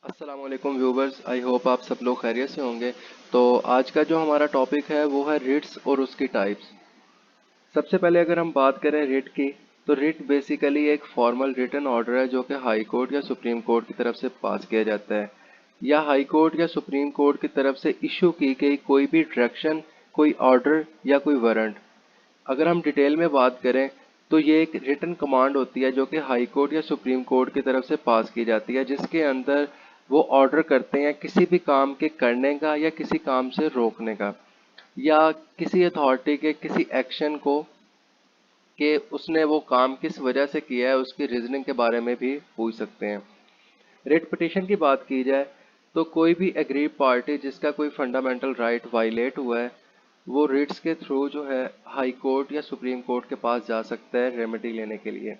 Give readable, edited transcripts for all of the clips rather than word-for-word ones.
अस्सलाम वालेकुम viewers, I hope आप सब लोग खैरियत से होंगे। तो आज का जो हमारा टॉपिक है वो है रिट्स और उसकी टाइप्स। सबसे पहले अगर हम बात करें रिट की, तो रिट बेसिकली एक फॉर्मल रिटन ऑर्डर है जो कि हाई कोर्ट या सुप्रीम कोर्ट की तरफ से पास किया जाता है, या हाई कोर्ट या सुप्रीम कोर्ट की तरफ से इशू की गई कोई भी डायरेक्शन, कोई ऑर्डर या कोई वारंट। अगर हम डिटेल में बात करें तो ये एक रिटन कमांड होती है जो कि हाई कोर्ट या सुप्रीम कोर्ट की तरफ से पास की जाती है, जिसके अंदर वो ऑर्डर करते हैं किसी भी काम के करने का या किसी काम से रोकने का, या किसी अथॉरिटी के किसी एक्शन को कि उसने वो काम किस वजह से किया है उसकी रीजनिंग के बारे में भी पूछ सकते हैं। रिट पिटीशन की बात की जाए तो कोई भी एग्रीड पार्टी जिसका कोई फंडामेंटल राइट वायलेट हुआ है वो रिट्स के थ्रू जो है हाई कोर्ट या सुप्रीम कोर्ट के पास जा सकता है रेमेडी लेने के लिए।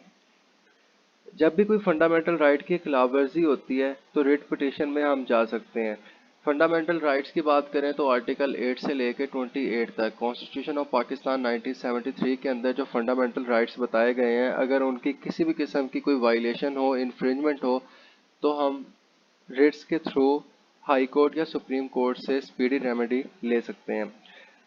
जब भी कोई फंडामेंटल राइट की खिलाफवर्जी होती है तो रिट पिटीशन में हम जा सकते हैं। फंडामेंटल राइट्स की बात करें तो आर्टिकल 8 से लेकर 28 तक कॉन्स्टिट्यूशन ऑफ पाकिस्तान 1973 के अंदर जो फंडामेंटल राइट्स बताए गए हैं, अगर उनकी किसी भी किस्म की कोई वायलेशन हो, इन्फ्रिंजमेंट हो, तो हम रिट्स के थ्रू हाई कोर्ट या सुप्रीम कोर्ट से स्पीडी रेमेडी ले सकते हैं।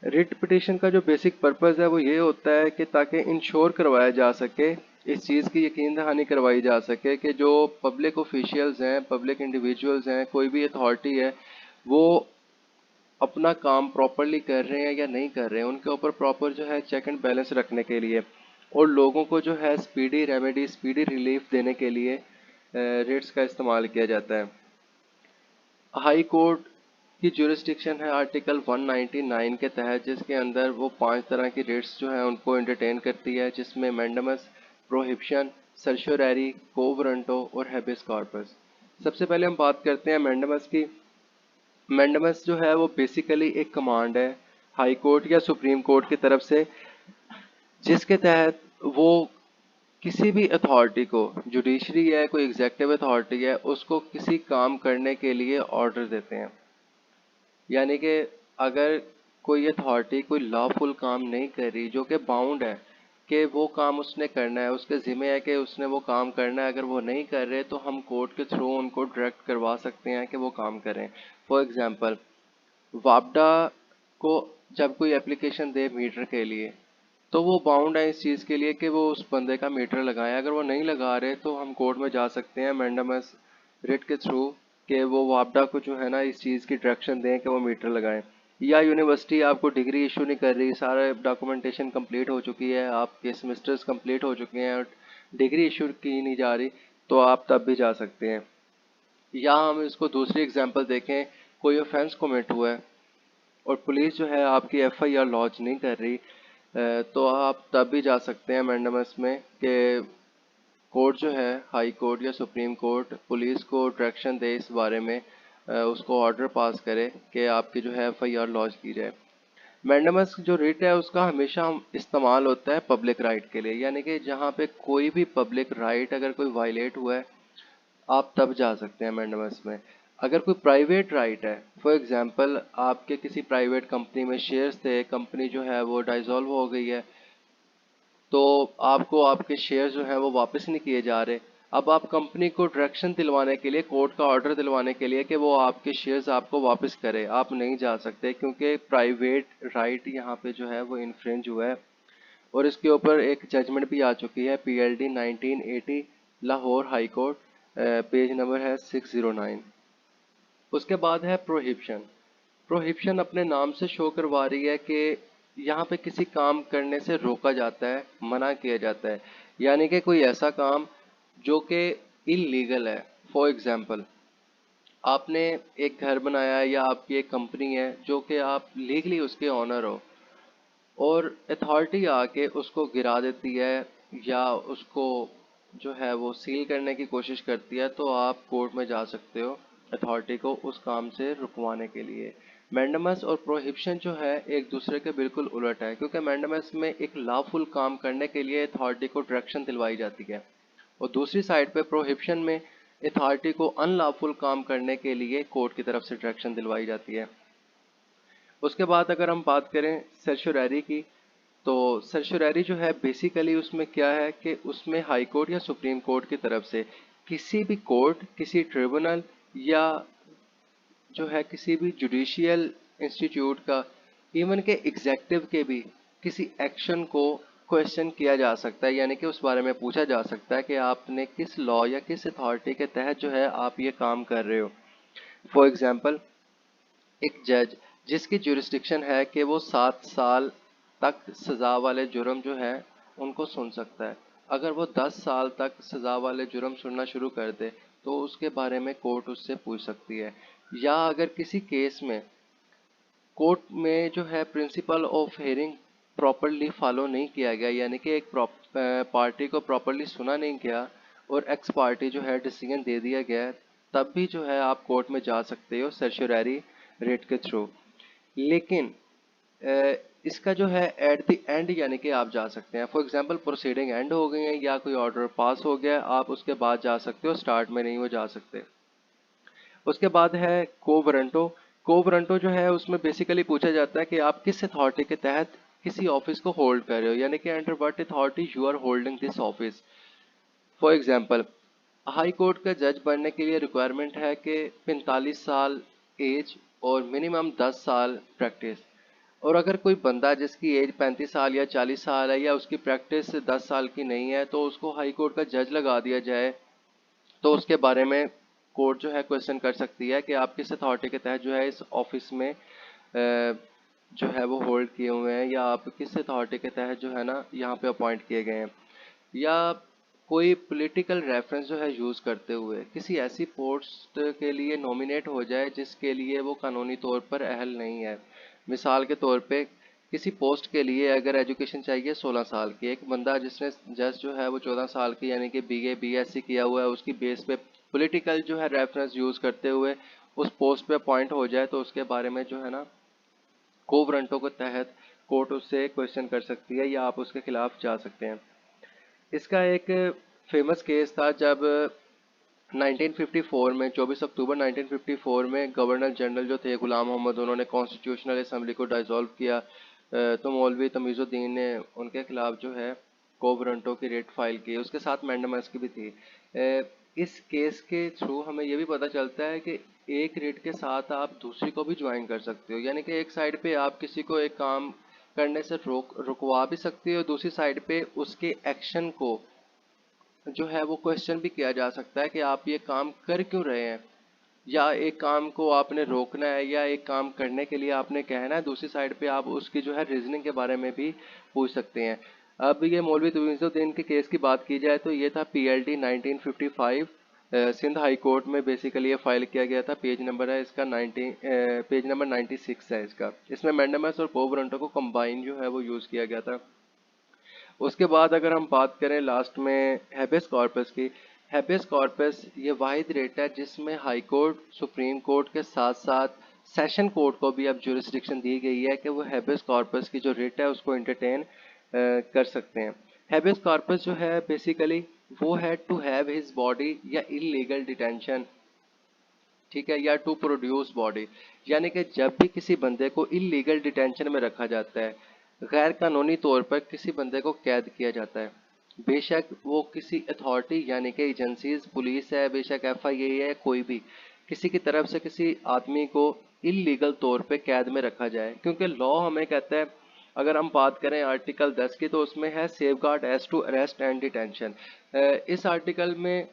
रिट पिटीशन का जो बेसिक पर्पस है वो ये होता है कि ताकि इंश्योर करवाया जा सके, इस चीज़ की यकीन दहानी करवाई जा सके कि जो पब्लिक ऑफिशियल्स हैं, पब्लिक इंडिविजुअल्स हैं, कोई भी अथॉरिटी है, वो अपना काम प्रॉपरली कर रहे हैं या नहीं कर रहे हैं, उनके ऊपर प्रॉपर जो है चेक एंड बैलेंस रखने के लिए और लोगों को जो है स्पीडी रेमेडी, स्पीडी रिलीफ देने के लिए रिट्स का इस्तेमाल किया जाता है। हाई कोर्ट की ज्यूरिसडिक्शन है आर्टिकल 199 के तहत, जिसके अंदर वो 5 तरह की रिट्स जो है उनको एंटरटेन करती है, जिसमें मैंडमस, प्रोहिबिशन, सर्शोरैरी, को वारंटो और हेबियस कॉर्पस। सबसे पहले हम बात करते हैं मैंडमस की। मैंडमस जो है वो बेसिकली एक कमांड है हाई कोर्ट या सुप्रीम कोर्ट की तरफ से, जिसके तहत वो किसी भी अथॉरिटी को, जुडिशरी है, कोई एग्जेक्टिव अथॉरिटी है, उसको किसी काम करने के लिए ऑर्डर देते हैं। यानी कि अगर कोई अथॉरिटी कोई लॉफुल काम नहीं कर रही, जो कि बाउंड है कि वो काम उसने करना है, उसके ज़िम्मे है कि उसने वो काम करना है, अगर वो नहीं कर रहे तो हम कोर्ट के थ्रू उनको डायरेक्ट करवा सकते हैं कि वो काम करें। फॉर एग्जांपल, वापडा को जब कोई एप्लीकेशन दे मीटर के लिए, तो वो बाउंड है इस चीज़ के लिए कि वो उस बंदे का मीटर लगाएं। अगर वो नहीं लगा रहे तो हम कोर्ट में जा सकते हैं मैंडमस रिट के थ्रू कि वो वापडा को जो है ना इस चीज़ की डायरेक्शन दें कि वो मीटर लगाएं। या यूनिवर्सिटी आपको डिग्री इशू नहीं कर रही, सारा डॉक्यूमेंटेशन कंप्लीट हो चुकी है, आपके सेमेस्टर्स कंप्लीट हो चुके हैं और डिग्री इशू की नहीं जा रही, तो आप तब भी जा सकते हैं। या हम इसको दूसरी एग्जांपल देखें, कोई ऑफेंस कमिट हुआ है और पुलिस जो है आपकी एफआईआर लॉन्च नहीं कर रही, तो आप तब भी जा सकते हैं मैंडमस में कि कोर्ट जो है हाई कोर्ट या सुप्रीम कोर्ट पुलिस को डायरेक्शन दे इस बारे में, उसको ऑर्डर पास करे कि आपकी जो है एफआईआर लॉन्च की जाए। मैंडमस जो रिट है उसका हमेशा इस्तेमाल होता है पब्लिक राइट के लिए, यानी कि जहाँ पे कोई भी पब्लिक राइट अगर कोई वायलेट हुआ है, आप तब जा सकते हैं मैंडमस में। अगर कोई प्राइवेट राइट है, फॉर एग्जांपल आपके किसी प्राइवेट कंपनी में शेयर्स थे, कंपनी जो है वो डाइजॉल्व हो गई है, तो आपको आपके शेयर्स जो हैं वो वापस नहीं किए जा रहे। अब आप कंपनी को डायरेक्शन दिलवाने के लिए, कोर्ट का ऑर्डर दिलवाने के लिए कि वो आपके शेयर्स आपको वापस करे, आप नहीं जा सकते क्योंकि प्राइवेट राइट यहाँ पे जो है वो इन्फ्रिंज हुआ है। और इसके ऊपर एक जजमेंट भी आ चुकी है, PLD 1980 Lahore high court, page number है 609। उसके बाद है प्रोहिबिशन। प्रोहिबिशन अपने नाम से शो करवा रही है कि यहाँ पे किसी काम करने से रोका जाता है, मना किया जाता है, यानी कि कोई ऐसा काम जो कि इलीगल है। फॉर एग्जांपल, आपने एक घर बनाया है या आपकी एक कंपनी है जो कि आप लीगली उसके ऑनर हो, और अथॉरिटी आके उसको गिरा देती है या उसको जो है वो सील करने की कोशिश करती है, तो आप कोर्ट में जा सकते हो अथॉरिटी को उस काम से रुकवाने के लिए। मैंडमस और प्रोहिबिशन जो है एक दूसरे के बिल्कुल उलट है, क्योंकि मैंडमस में एक लॉफुल काम करने के लिए अथॉरिटी को डायरेक्शन दिलवाई जाती है, और दूसरी साइड पे प्रोहिबिशन में अथॉरिटी को अनलॉफुल काम करने के लिए कोर्ट की तरफ से डायरेक्शन दिलवाई जाती है। उसके बाद अगर हम बात करें सर्शोरैरी की, तो सर्शोरैरी जो है बेसिकली उसमें क्या है कि उसमें हाई कोर्ट या सुप्रीम कोर्ट की तरफ से किसी भी कोर्ट, किसी ट्रिब्यूनल या जो है किसी भी जुडिशियल इंस्टीट्यूट का, इवन के एग्जेक्टिव के भी किसी एक्शन को क्वेश्चन किया जा सकता है, यानी कि उस बारे में पूछा जा सकता है कि आपने किस लॉ या किस अथॉरिटी के तहत जो है आप ये काम कर रहे हो। फॉर एग्जाम्पल, एक जज जिसकी जुरिस्डिक्शन है कि वो 7 साल तक सजा वाले जुर्म जो है उनको सुन सकता है, अगर वो 10 साल तक सजा वाले जुर्म सुनना शुरू कर दे तो उसके बारे में कोर्ट उससे पूछ सकती है। या अगर किसी केस में कोर्ट में जो है principle of hearing properly follow नहीं किया गया, यानी कि एक पार्टी को प्रॉपरली सुना नहीं गया और एक्स पार्टी जो है डिसीजन दे दिया गया, तब भी जो है आप कोर्ट में जा सकते हो सर्चुररी रेट के थ्रू। लेकिन अ, इसका जो है एट द एंड यानी कि आप जा सकते हैं, फॉर एग्जांपल प्रोसीडिंग एंड हो गई है या कोई ऑर्डर पास हो गया, आप उसके बाद जा सकते हो, स्टार्ट में नहीं हो जा सकते। उसके बाद है कोवरंटो। कोवरंटो जो है उसमें बेसिकली पूछा जाता है कि आप किस अथॉरिटी के तहत किसी ऑफिस को होल्ड कर रहे हो, यानी कि under what authority you are holding this office. For example, high court का जज बनने के लिए रिक्वायरमेंट है कि 45 साल एज और मिनिमम 10 साल प्रैक्टिस। और अगर कोई बंदा जिसकी एज 35 साल या 40 साल है या उसकी प्रैक्टिस 10 साल की नहीं है तो उसको हाई कोर्ट का जज लगा दिया जाए, तो उसके बारे में कोर्ट जो है क्वेश्चन कर सकती है कि आप किस अथॉरिटी के तहत जो है इस ऑफिस में जो है वो होल्ड किए हुए हैं, या आप किस अथॉरिटी के तहत जो है ना यहाँ पे अपॉइंट किए गए हैं। या कोई पॉलिटिकल रेफरेंस जो है यूज़ करते हुए किसी ऐसी पोस्ट के लिए नॉमिनेट हो जाए जिसके लिए वो कानूनी तौर पर अहल नहीं है। मिसाल के तौर पे किसी पोस्ट के लिए अगर एजुकेशन चाहिए 16 साल की, एक बंदा जिसने जस्ट जो है वो 14 साल की यानी कि बीए बीएससी किया हुआ है, उसकी बेस पे पॉलिटिकल जो है रेफरेंस यूज़ करते हुए उस पोस्ट पे अपॉइंट हो जाए, तो उसके बारे में जो है ना कोवरंटो के तहत कोर्ट उससे क्वेश्चन कर सकती है या आप उसके खिलाफ जा सकते हैं। इसका एक फेमस केस था जब 1954 में 24 अक्टूबर 1954 में गवर्नर जनरल जो थे गुलाम मोहम्मद, उन्होंने कॉन्स्टिट्यूशनल असेंबली को डिसॉल्व किया, तो मौलवी तमीज़ुद्दीन ने उनके खिलाफ जो है कोवरंटो की रेट फाइल की, उसके साथ मैंडेमस की भी थी। इस केस के थ्रू हमें ये भी पता चलता है कि एक रेट के साथ आप दूसरी को भी ज्वाइन कर सकते हो, यानी कि एक साइड पे आप किसी को एक काम करने से रुकवा भी सकते हो, दूसरी साइड पे उसके एक्शन को जो है वो क्वेश्चन भी किया जा सकता है कि आप ये काम कर क्यों रहे हैं, या एक काम को आपने रोकना है या एक काम करने के लिए आपने कहना है, दूसरी साइड पे आप उसकी जो है रीजनिंग के बारे में भी पूछ सकते हैं। अब ये मौलवी तमीज़ुद्दीन के केस की बात की जाए तो ये था पीएलटी 1955, सिंध हाई कोर्ट में बेसिकली ये फाइल किया गया था। पेज नंबर है इसका 96 है इसका। इसमें मैंडेमस और कोवरंटो को कंबाइन जो है वो यूज़ किया गया था। उसके बाद अगर हम बात करें लास्ट में हैबेस कॉर्पस की, हैबेस कॉर्पस ये वाहिद रेट है जिसमें हाई कोर्ट, सुप्रीम कोर्ट के साथ साथ सेशन कोर्ट को भी अब जुरिस्डिक्शन दी गई है कि वो हैबेस कॉर्पस की जो रेट है उसको इंटरटेन कर सकते हैं। हैबेस कॉर्पस जो है बेसिकली वो है टू हैव हिज बॉडी या इलीगल डिटेंशन, ठीक है, या टू प्रोड्यूस बॉडी, यानी कि जब भी किसी बंदे को इलीगल डिटेंशन में रखा जाता है, गैर कानूनी तौर पर किसी बंदे को कैद किया जाता है, बेशक वो किसी अथॉरिटी यानी कि एजेंसीज, पुलिस है, बेशक एफआईए है, कोई भी किसी की तरफ से किसी आदमी को इलीगल तौर पे कैद में रखा जाए, क्योंकि लॉ हमें कहता है, अगर हम बात करें आर्टिकल 10 की तो उसमें है safeguard as to arrest and detention. इस आर्टिकल में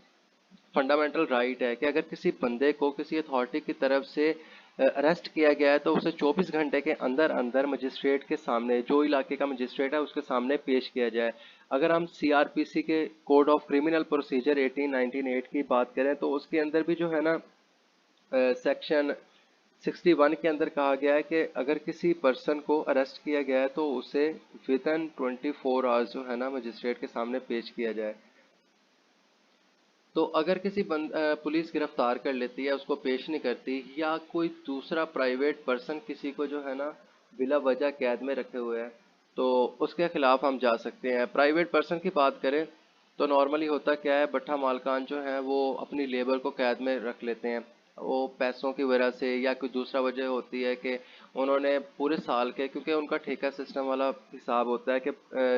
फंडामेंटल राइट है कि अगर किसी बंदे को किसी अथॉरिटी की तरफ से अरेस्ट किया गया है तो उसे 24 घंटे के अंदर अंदर मजिस्ट्रेट के सामने, जो इलाके का मजिस्ट्रेट है उसके सामने पेश किया जाए। अगर हम सीआरपीसी के कोड ऑफ क्रिमिनल प्रोसीजर 1898 की बात करें तो उसके अंदर भी जो है ना सेक्शन 61 के अंदर कहा गया है कि अगर किसी पर्सन को अरेस्ट किया गया है तो उसे विद इन 24 आवर्स जो है ना मजिस्ट्रेट के सामने पेश किया जाए। तो अगर किसी पुलिस गिरफ्तार कर लेती है, उसको पेश नहीं करती, या कोई दूसरा प्राइवेट पर्सन किसी को जो है ना बिला वजह कैद में रखे हुए है, तो उसके खिलाफ हम जा सकते हैं। प्राइवेट पर्सन की बात करें तो नॉर्मली होता क्या है, भट्ठा मालकान जो है वो अपनी लेबर को कैद में रख लेते हैं। वो पैसों की वजह से या कोई दूसरा वजह होती है कि उन्होंने पूरे साल के, क्योंकि उनका ठेका सिस्टम वाला हिसाब होता है कि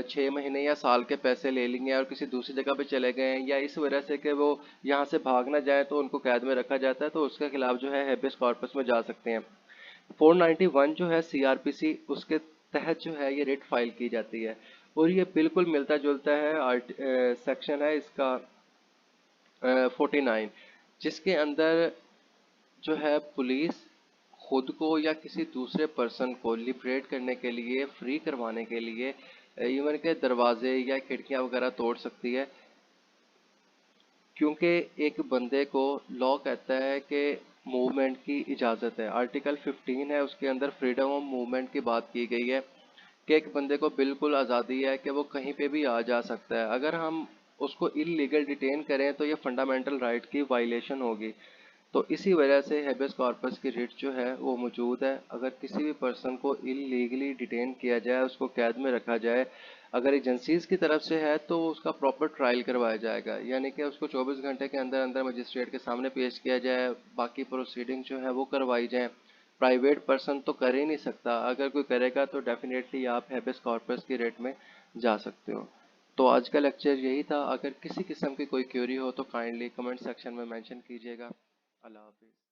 6 महीने या साल के पैसे ले लेंगे और किसी दूसरी जगह पे चले गए हैं, या इस वजह से कि वो यहाँ से भाग ना जाए तो उनको कैद में रखा जाता है, तो उसके खिलाफ जो है हेबियस कॉर्पस में जा सकते हैं। 491 जो है सीआरपीसी, उसके तहत जो है ये रिट फाइल की जाती है। और ये बिल्कुल मिलता जुलता है सेक्शन है इसका 49, जिसके अंदर जो है पुलिस खुद को या किसी दूसरे पर्सन को लिबरेट करने के लिए, फ्री करवाने के लिए इवन के दरवाजे या खिड़कियां वगैरह तोड़ सकती है। क्योंकि एक बंदे को लॉ कहता है कि मूवमेंट की इजाज़त है, आर्टिकल 15 है उसके अंदर फ्रीडम ऑफ मूवमेंट की बात की गई है कि एक बंदे को बिल्कुल आज़ादी है कि वो कहीं पे भी आ जा सकता है। अगर हम उसको इलीगल डिटेन करें तो ये फंडामेंटल राइट की वायलेशन होगी। तो इसी वजह से हेबियस कॉर्पस की रिट जो है वो मौजूद है। अगर किसी भी पर्सन को इलीगली डिटेन किया जाए, उसको कैद में रखा जाए, अगर एजेंसीज की तरफ से है तो उसका प्रॉपर ट्रायल करवाया जाएगा, यानी कि उसको 24 घंटे के अंदर अंदर मजिस्ट्रेट के सामने पेश किया जाए, बाकी प्रोसीडिंग जो है वो करवाई जाए। प्राइवेट पर्सन तो कर ही नहीं सकता, अगर कोई करेगा तो डेफिनेटली आप हेबियस कॉर्पस की रेट में जा सकते हो। तो आज का लेक्चर यही था। अगर किसी किस्म की कोई क्वेरी हो तो काइंडली कमेंट सेक्शन में मेंशन कीजिएगा। अल्लाह हाफिज़।